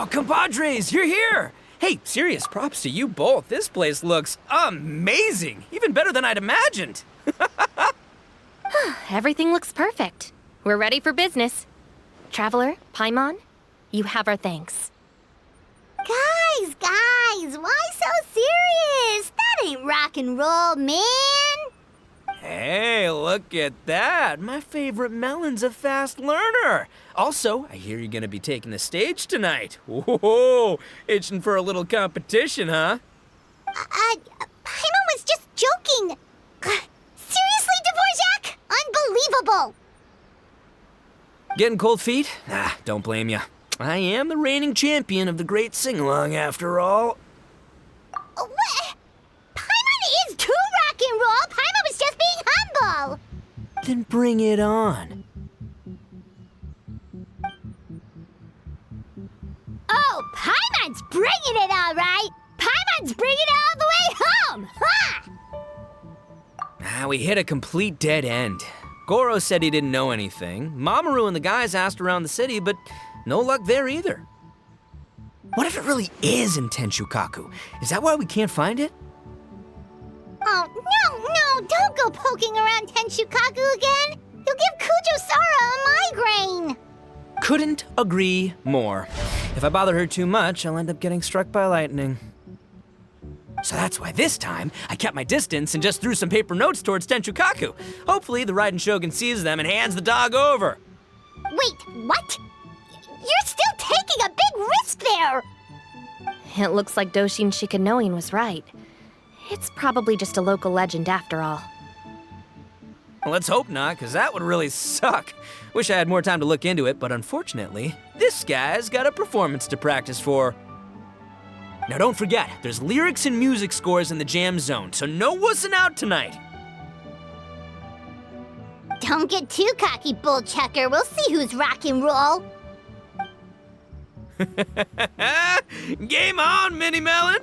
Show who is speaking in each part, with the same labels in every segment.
Speaker 1: Oh, compadres, you're here! Hey, serious props to you both. This place looks amazing. Even better than I'd imagined.
Speaker 2: Everything looks perfect. We're ready for business. Traveler, Paimon, you have our thanks.
Speaker 3: Guys, why so serious? That ain't rock and roll, man.
Speaker 1: Hey, look at that. My favorite melon's a fast learner. Also, I hear you're gonna be taking the stage tonight. Whoa, itching for a little competition, huh?
Speaker 3: Paimon was just joking. Seriously, Dvorak? Unbelievable.
Speaker 1: Getting cold feet? Nah, don't blame ya. I am the reigning champion of the great sing-along after all.
Speaker 3: What? Paimon is too rock and roll. Paimon was just being humble.
Speaker 1: Then bring it on.
Speaker 3: Oh, Paimon's bringing it all right. Paimon's bringing it all the way home. Ha!
Speaker 1: We hit a complete dead end. Goro said he didn't know anything. Mamoru and the guys asked around the city, but no luck there either. What if it really is in Tenshukaku? Is that why we can't find it?
Speaker 3: Oh, no, don't go poking around Tenshukaku again. You'll give Kujo-Sara a migraine.
Speaker 1: Couldn't agree more. If I bother her too much, I'll end up getting struck by lightning. So that's why this time, I kept my distance and just threw some paper notes towards Tenshukaku. Hopefully, the Raiden Shogun sees them and hands the dog over.
Speaker 3: Wait, what? You're still taking a big risk there!
Speaker 2: It looks like Doshin Shikanoin was right. It's probably just a local legend after all.
Speaker 1: Well, let's hope not, because that would really suck. Wish I had more time to look into it, but unfortunately, this guy's got a performance to practice for. Now don't forget, there's lyrics and music scores in the jam zone, so no wussing out tonight.
Speaker 3: Don't get too cocky, bullchucker. We'll see who's rock and roll.
Speaker 1: Game on, Mini Melon!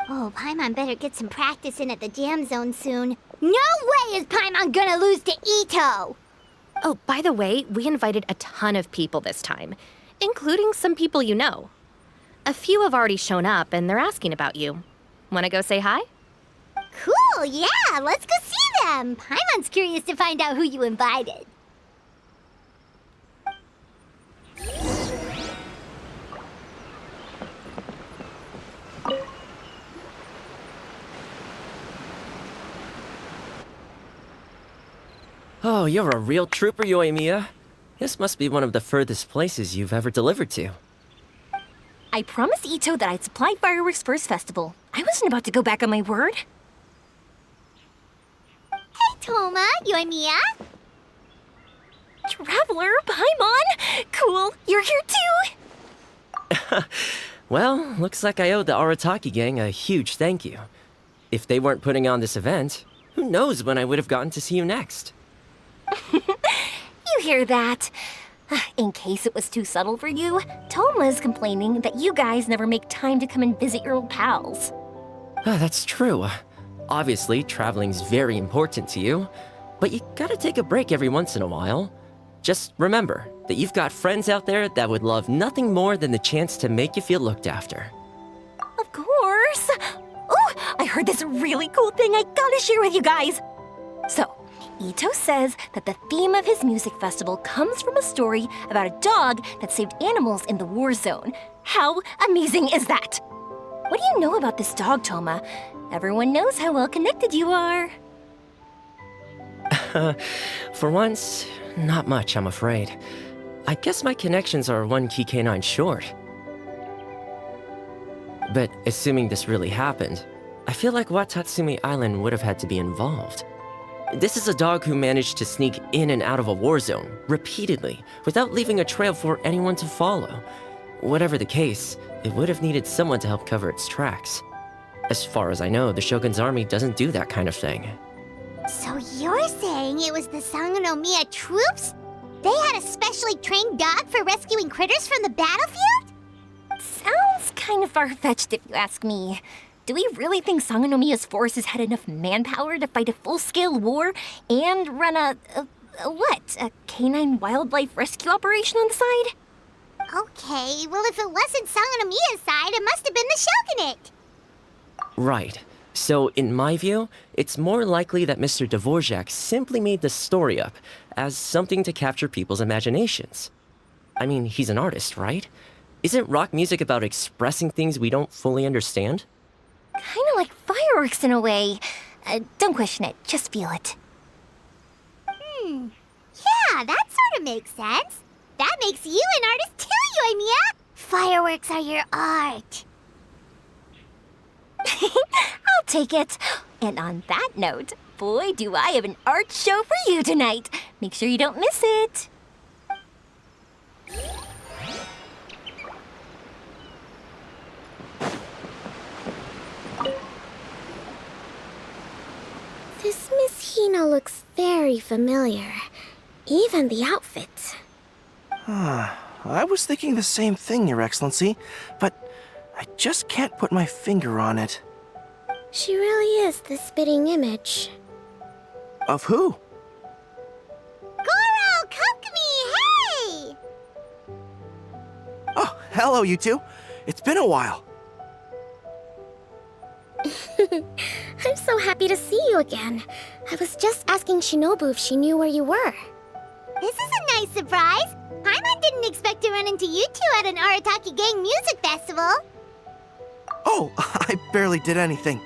Speaker 3: Oh, Paimon better get some practice in at the jam zone soon. No way is Paimon gonna lose to Itto!
Speaker 2: Oh, by the way, we invited a ton of people this time, including some people you know. A few have already shown up, and they're asking about you. Wanna go say hi?
Speaker 3: Cool, yeah, let's go see them. Paimon's curious to find out who you invited.
Speaker 4: Oh, you're a real trooper, Yoimiya. This must be one of the furthest places you've ever delivered to.
Speaker 5: I promised Itto that I'd supply fireworks for his festival. I wasn't about to go back on my word.
Speaker 3: Hey, Toma, Yoimiya.
Speaker 5: Traveler, Paimon! Cool, you're here too!
Speaker 4: Well, looks like I owe the Arataki gang a huge thank you. If they weren't putting on this event, who knows when I would have gotten to see you next.
Speaker 5: You hear that? In case it was too subtle for you, Toma's complaining that you guys never make time to come and visit your old pals.
Speaker 4: That's true. Obviously, traveling's very important to you, but you gotta take a break every once in a while. Just remember that you've got friends out there that would love nothing more than the chance to make you feel looked after.
Speaker 5: Of course! Oh, I heard this really cool thing I gotta share with you guys! So, Itto says that the theme of his music festival comes from a story about a dog that saved animals in the war zone. How amazing is that? What do you know about this dog, Toma? Everyone knows how well connected you are.
Speaker 4: For once, not much, I'm afraid. I guess my connections are one key canine short. But assuming this really happened, I feel like Watatsumi Island would have had to be involved. This is a dog who managed to sneak in and out of a war zone, repeatedly, without leaving a trail for anyone to follow. Whatever the case, it would have needed someone to help cover its tracks. As far as I know, the Shogun's army doesn't do that kind of thing.
Speaker 3: So you're saying it was the Sangonomiya troops? They had a specially trained dog for rescuing critters from the battlefield?
Speaker 5: Sounds kind of far-fetched if you ask me. Do we really think Sangonomiya's forces had enough manpower to fight a full-scale war and run a What? A canine wildlife rescue operation on the side?
Speaker 3: Okay, well if it wasn't Sangonomiya's side, it must have been the Shogunate.
Speaker 4: Right. So, in my view, it's more likely that Mr. Dvorak simply made the story up as something to capture people's imaginations. I mean, he's an artist, right? Isn't rock music about expressing things we don't fully understand?
Speaker 5: Kinda like fireworks in a way. Don't question it, just feel it.
Speaker 3: Yeah, that sort of makes sense. That makes you an artist too, Yoimiya. Fireworks are your art.
Speaker 5: I'll take it. And on that note, boy, do I have an art show for you tonight. Make sure you don't miss it.
Speaker 6: This Miss Hina looks very familiar. Even the outfit.
Speaker 7: I was thinking the same thing, Your Excellency, but I just can't put my finger on it.
Speaker 6: She really is the spitting image.
Speaker 7: Of who?
Speaker 3: Goro, Kokomi, hey!
Speaker 7: Oh, hello, you two. It's been a while.
Speaker 6: I'm so happy to see you again. I was just asking Shinobu if she knew where you were.
Speaker 3: This is a nice surprise. Paimon didn't expect to run into you two at an Arataki gang music festival.
Speaker 7: Oh, I barely did anything.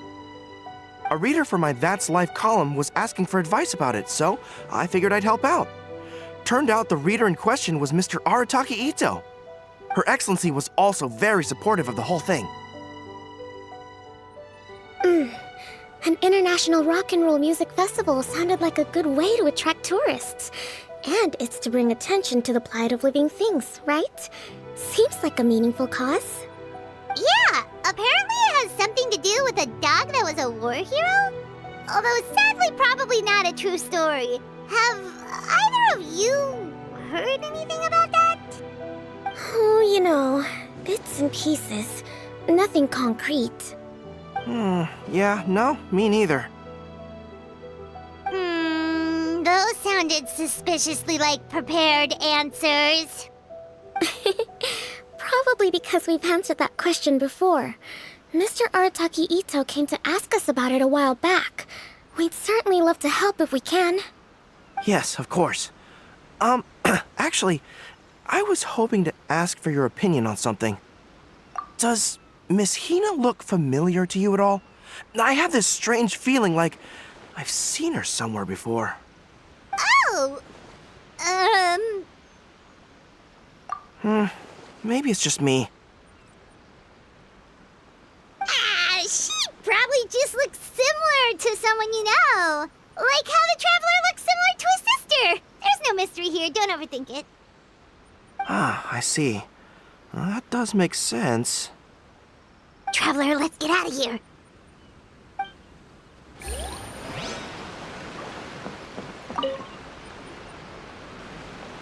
Speaker 7: A reader for my That's Life column was asking for advice about it, so I figured I'd help out. Turned out the reader in question was Mr. Arataki Itto. Her Excellency was also very supportive of the whole thing.
Speaker 6: An international rock and roll music festival sounded like a good way to attract tourists. And it's to bring attention to the plight of living things, right? Seems like a meaningful cause.
Speaker 3: Yeah, apparently it has something to do with a dog that was a war hero? Although sadly probably not a true story. Have either of you heard anything about that?
Speaker 6: Oh, you know, bits and pieces. Nothing concrete.
Speaker 7: Yeah, no, me neither.
Speaker 3: Those sounded suspiciously like prepared answers.
Speaker 6: Probably because we've answered that question before. Mr. Arataki Itto came to ask us about it a while back. We'd certainly love to help if we can.
Speaker 7: Yes, of course. Actually, I was hoping to ask for your opinion on something. Does Miss Hina look familiar to you at all? I have this strange feeling like I've seen her somewhere before.
Speaker 3: Oh!
Speaker 7: Maybe it's just me.
Speaker 3: She probably just looks similar to someone you know. Like how the Traveler looks similar to his sister. There's no mystery here, don't overthink it.
Speaker 7: Ah, I see. That does make sense.
Speaker 3: Traveler, let's get out of here.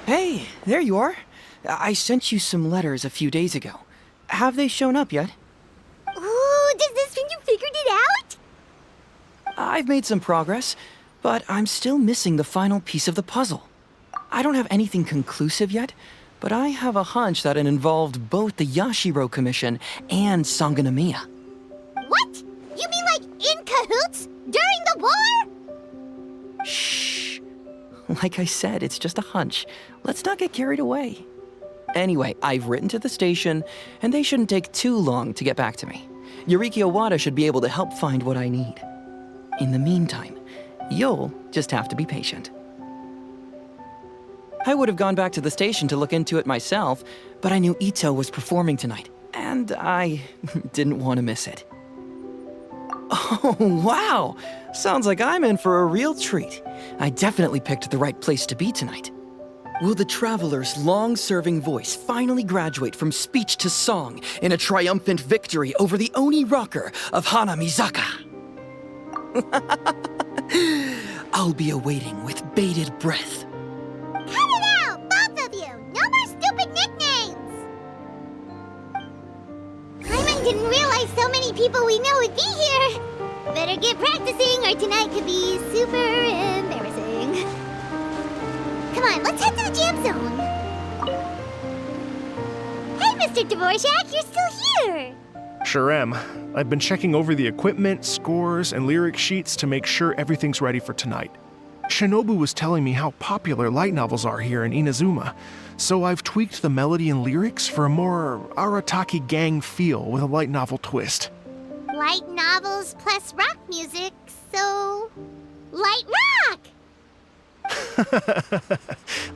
Speaker 1: Hey, there you are. I sent you some letters a few days ago. Have they shown up yet?
Speaker 3: Ooh, does this mean you figured it out?
Speaker 1: I've made some progress, but I'm still missing the final piece of the puzzle. I don't have anything conclusive yet, but I have a hunch that it involved both the Yashiro Commission and Sangonomiya.
Speaker 3: What? You mean like in cahoots? During the war?
Speaker 1: Shh. Like I said, it's just a hunch. Let's not get carried away. Anyway, I've written to the station, and they shouldn't take too long to get back to me. Yuriki Owada should be able to help find what I need. In the meantime, you'll just have to be patient. I would have gone back to the station to look into it myself, but I knew Itto was performing tonight, and I didn't want to miss it. Oh, wow! Sounds like I'm in for a real treat. I definitely picked the right place to be tonight. Will the Traveler's long-serving voice finally graduate from speech to song in a triumphant victory over the Oni rocker of Hanamizaka? I'll be awaiting with bated breath.
Speaker 3: Cut it out, both of you! No more stupid nicknames! Paimon didn't realize so many people we know would be here. Better get practicing or tonight could be super embarrassing. on, let's head to the jam zone. Hey, Mr. Dvorak, you're still here.
Speaker 8: Sure am. I've been checking over the equipment, scores, and lyric sheets to make sure everything's ready for tonight. Shinobu was telling me how popular light novels are here in Inazuma, so I've tweaked the melody and lyrics for a more Arataki gang feel with a light novel twist.
Speaker 3: Light novels plus rock music, so... light rock!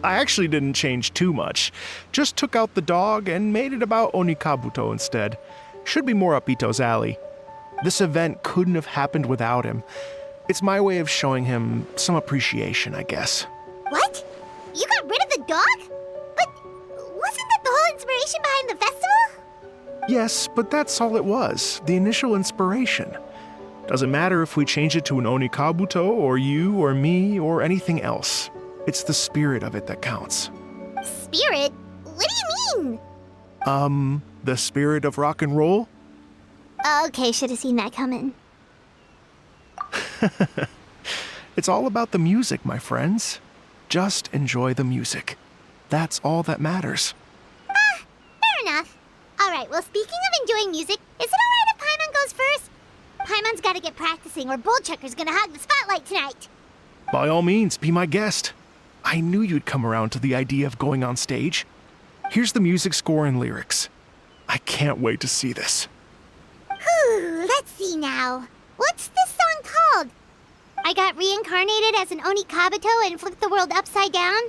Speaker 8: I actually didn't change too much. Just took out the dog and made it about Onikabuto instead. Should be more up Itto's alley. This event couldn't have happened without him. It's my way of showing him some appreciation, I guess.
Speaker 3: What? You got rid of the dog? But wasn't that the whole inspiration behind the festival?
Speaker 8: Yes, but that's all it was, the initial inspiration. Doesn't matter if we change it to an Onikabuto, or you, or me, or anything else. It's the spirit of it that counts.
Speaker 3: Spirit? What do you mean?
Speaker 8: The spirit of rock and roll?
Speaker 3: Okay, should have seen that coming.
Speaker 8: It's all about the music, my friends. Just enjoy the music. That's all that matters.
Speaker 3: Fair enough. Alright, well, speaking of enjoying music, is it alright if Paimon goes first? Paimon's gotta get practicing, or Bullchucker's gonna hog the spotlight tonight.
Speaker 8: By all means, be my guest. I knew you'd come around to the idea of going on stage. Here's the music score and lyrics. I can't wait to see this.
Speaker 3: Whew, let's see now. What's this song called? I got reincarnated as an Onikabuto and flipped the world upside down?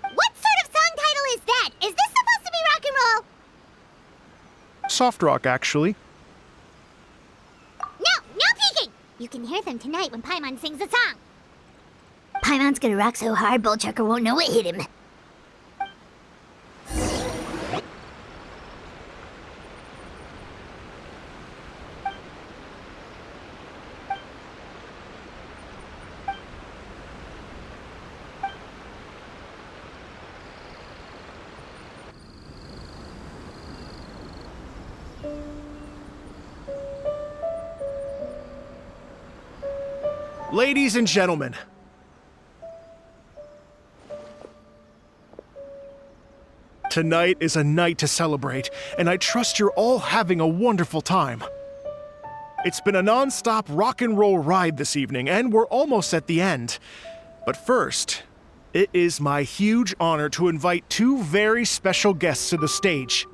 Speaker 3: What sort of song title is that? Is this supposed to be rock and roll?
Speaker 8: Soft rock, actually.
Speaker 3: No peeking! You can hear them tonight when Paimon sings the song. Paimon's gonna rock so hard, Bullchucker won't know what hit him.
Speaker 8: Ladies and gentlemen, tonight is a night to celebrate, and I trust you're all having a wonderful time. It's been a non-stop rock and roll ride this evening, and we're almost at the end. But first, it is my huge honor to invite two very special guests to the stage.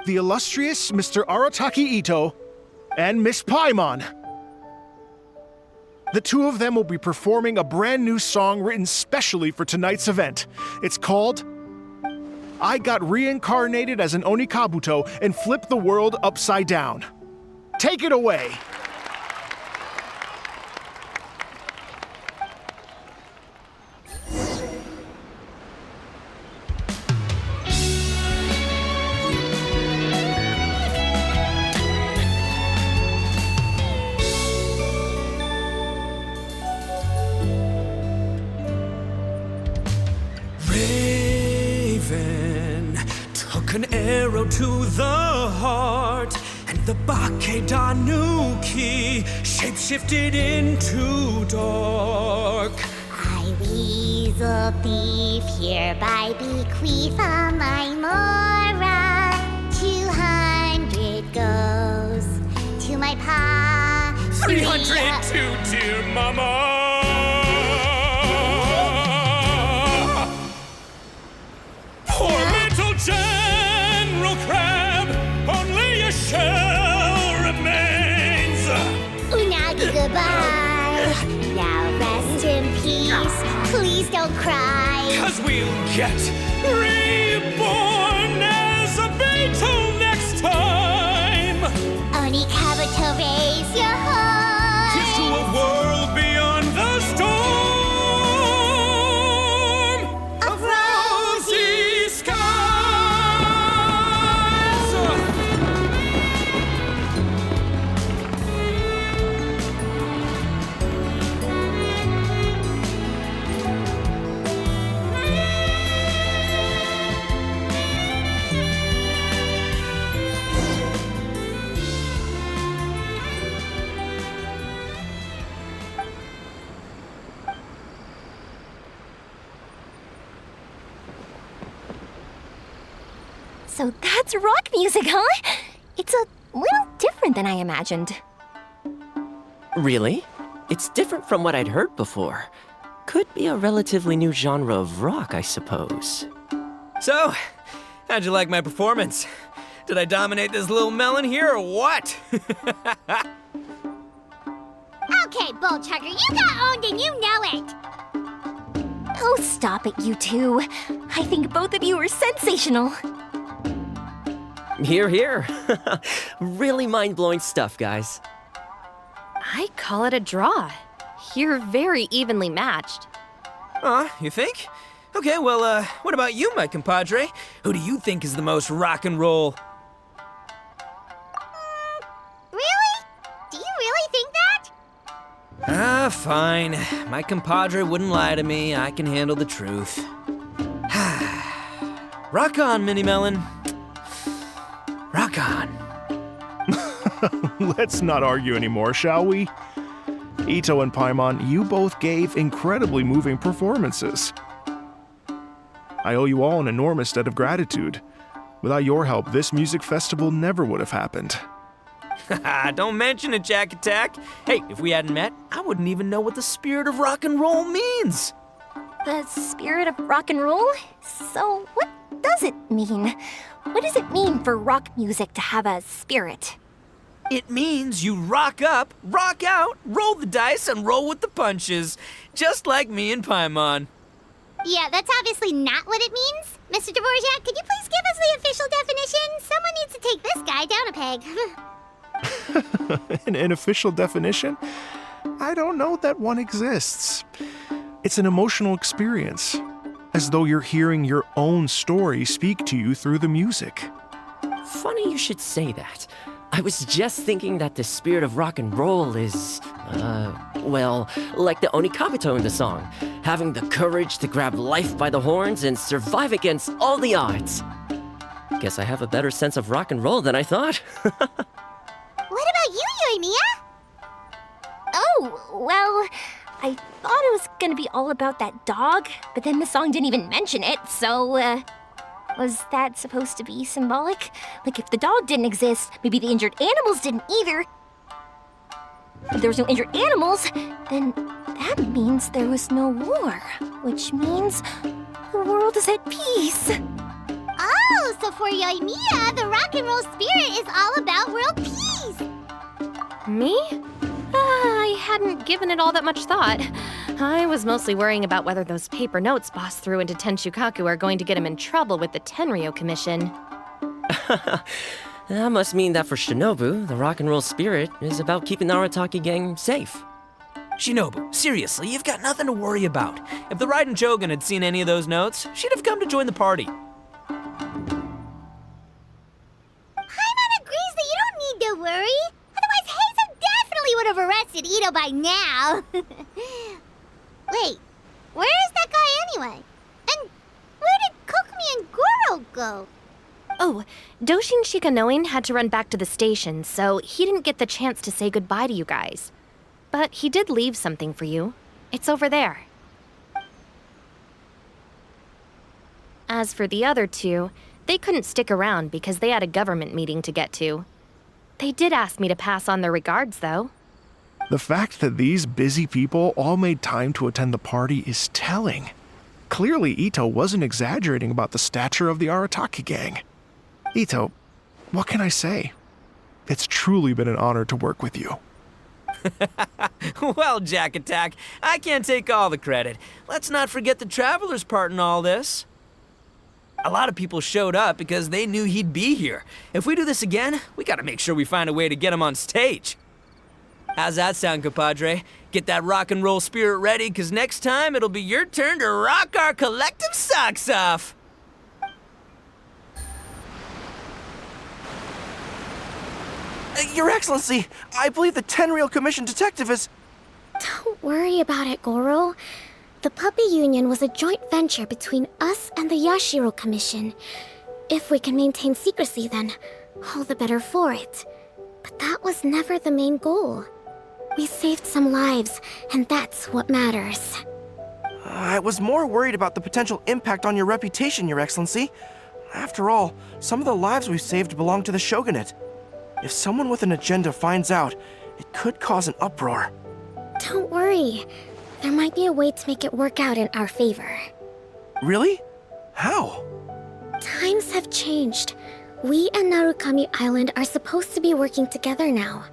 Speaker 8: The illustrious Mr. Arataki Itto and Miss Paimon. The two of them will be performing a brand new song written specially for tonight's event. It's called I Got Reincarnated as an Onikabuto and Flipped the World Upside Down. Take it away!
Speaker 1: An arrow to the heart, and the Bakedanuki shapeshifted into dark.
Speaker 3: I, weasel thief, hereby bequeath a my mora. 200 goes to my pa.
Speaker 1: 300 to dear mama. Poor little General Crab, only a shell remains.
Speaker 3: Unagi, goodbye. Now rest in peace. Please don't cry.
Speaker 1: 'Cause we'll get reborn as a beetle next time.
Speaker 3: Onikabuto, raise your heart.
Speaker 1: Here's to a world beyond the storm of rosy skies.
Speaker 5: So that's rock music, huh? It's a little different than I imagined.
Speaker 4: Really? It's different from what I'd heard before. Could be a relatively new genre of rock, I suppose.
Speaker 1: So, how'd you like my performance? Did I dominate this little melon here or what?
Speaker 3: Okay, Bullchugger, you got owned and you know it.
Speaker 5: Oh, stop it, you two. I think both of you are sensational.
Speaker 4: Hear, hear. Really mind-blowing stuff, guys.
Speaker 2: I call it a draw. You're very evenly matched.
Speaker 1: You think? Okay, well, what about you, my compadre? Who do you think is the most rock and roll?
Speaker 3: Really? Do you really think that?
Speaker 1: Fine. My compadre wouldn't lie to me. I can handle the truth. Rock on, Mini Melon. Rock on.
Speaker 8: Let's not argue anymore, shall we? Itto and Paimon, you both gave incredibly moving performances. I owe you all an enormous debt of gratitude. Without your help, this music festival never would have happened.
Speaker 1: Don't mention it, Jack Attack. Hey, if we hadn't met, I wouldn't even know what the spirit of rock and roll means.
Speaker 5: The spirit of rock and roll? So, what does it mean? What does it mean for rock music to have a spirit?
Speaker 1: It means you rock up, rock out, roll the dice, and roll with the punches. Just like me and Paimon.
Speaker 3: Yeah, that's obviously not what it means. Mr. Dvorak, could you please give us the official definition? Someone needs to take this guy down a peg.
Speaker 8: An official definition? I don't know that one exists. It's an emotional experience, as though you're hearing your own story speak to you through the music.
Speaker 4: Funny you should say that. I was just thinking that the spirit of rock and roll is, well, like the Onikabuto in the song, having the courage to grab life by the horns and survive against all the odds. Guess I have a better sense of rock and roll than I thought.
Speaker 3: What about you, Yoimiya?
Speaker 5: Oh, well, I thought it was gonna be all about that dog, but then the song didn't even mention it, so, was that supposed to be symbolic? Like, if the dog didn't exist, maybe the injured animals didn't either. If there was no injured animals, then that means there was no war, which means the world is at peace.
Speaker 3: Oh, so for Yoimiya, the rock and roll spirit is all about world peace.
Speaker 2: Me? I hadn't given it all that much thought. I was mostly worrying about whether those paper notes Boss threw into Tenshukaku are going to get him in trouble with the Tenryo Commission.
Speaker 4: That must mean that for Shinobu, the rock and roll spirit is about keeping the Arataki gang safe.
Speaker 1: Shinobu, seriously, you've got nothing to worry about. If the Raiden Jogan had seen any of those notes, she'd have come to join the party.
Speaker 3: Paimon agrees that you don't need to worry. Otherwise, Heizo definitely would have arrested Itto by now. Wait, where is that guy anyway? And where did Kokumi and Goro go?
Speaker 2: Oh, Doshin Shikanoin had to run back to the station, so he didn't get the chance to say goodbye to you guys. But he did leave something for you. It's over there. As for the other two, they couldn't stick around because they had a government meeting to get to. They did ask me to pass on their regards, though.
Speaker 8: The fact that these busy people all made time to attend the party is telling. Clearly, Itto wasn't exaggerating about the stature of the Arataki gang. Itto, what can I say? It's truly been an honor to work with you.
Speaker 1: Well, Jack Attack, I can't take all the credit. Let's not forget the Traveler's part in all this. A lot of people showed up because they knew he'd be here. If we do this again, we gotta make sure we find a way to get him on stage. How's that sound, compadre? Get that rock and roll spirit ready, because next time it'll be your turn to rock our collective socks off.
Speaker 7: Your Excellency, I believe the Tenryo Commission detective is...
Speaker 6: Don't worry about it, Goro. The Puppy Union was a joint venture between us and the Yashiro Commission. If we can maintain secrecy, then all the better for it. But that was never the main goal. We saved some lives, and that's what matters.
Speaker 7: I was more worried about the potential impact on your reputation, Your Excellency. After all, some of the lives we've saved belong to the shogunate. If someone with an agenda finds out, it could cause an uproar.
Speaker 6: Don't worry. There might be a way to make it work out in our favor.
Speaker 7: Really? How?
Speaker 6: Times have changed. We and Narukami Island are supposed to be working together now.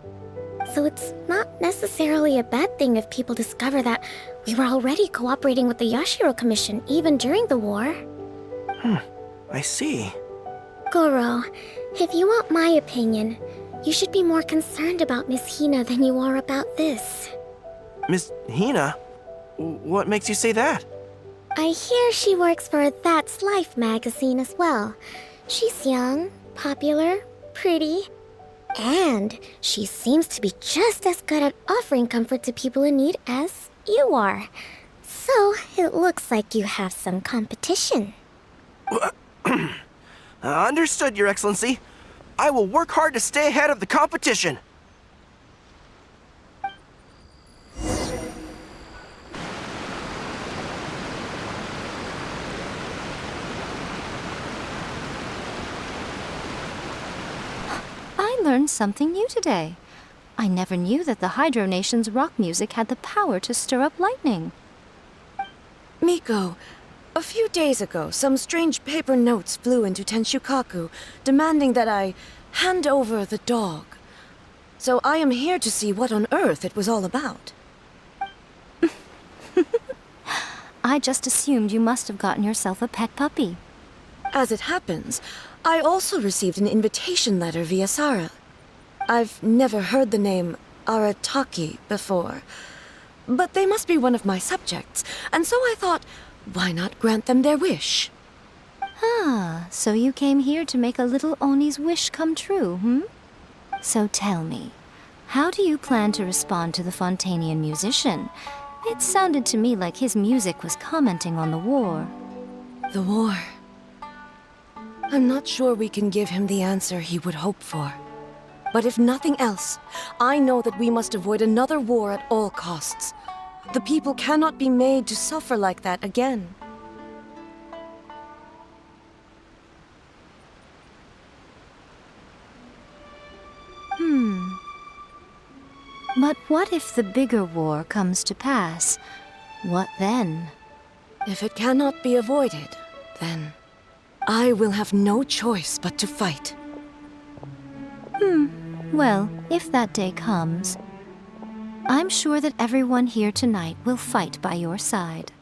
Speaker 6: So it's not necessarily a bad thing if people discover that we were already cooperating with the Yashiro Commission even during the war.
Speaker 7: I see.
Speaker 6: Goro, if you want my opinion, you should be more concerned about Miss Hina than you are about this.
Speaker 7: Miss Hina? What makes you say that?
Speaker 6: I hear she works for That's Life magazine as well. She's young, popular, pretty, and she seems to be just as good at offering comfort to people in need as you are. So it looks like you have some competition.
Speaker 7: Understood, Your Excellency. I will work hard to stay ahead of the competition.
Speaker 9: I learned something new today. I never knew that the Hydro Nation's rock music had the power to stir up lightning.
Speaker 10: Miko, a few days ago, some strange paper notes flew into Tenshukaku, demanding that I hand over the dog. So I am here to see what on earth it was all about.
Speaker 9: I just assumed you must have gotten yourself a pet puppy.
Speaker 10: As it happens, I also received an invitation letter via Sara. I've never heard the name Arataki before, but they must be one of my subjects, and so I thought, why not grant them their wish?
Speaker 9: Ah, so you came here to make a little Oni's wish come true, hmm? So tell me, how do you plan to respond to the Fontanian musician? It sounded to me like his music was commenting on the war.
Speaker 10: The war. I'm not sure we can give him the answer he would hope for. But if nothing else, I know that we must avoid another war at all costs. The people cannot be made to suffer like that again.
Speaker 9: But what if the bigger war comes to pass? What then?
Speaker 10: If it cannot be avoided, then I will have no choice but to fight.
Speaker 9: Well, if that day comes, I'm sure that everyone here tonight will fight by your side.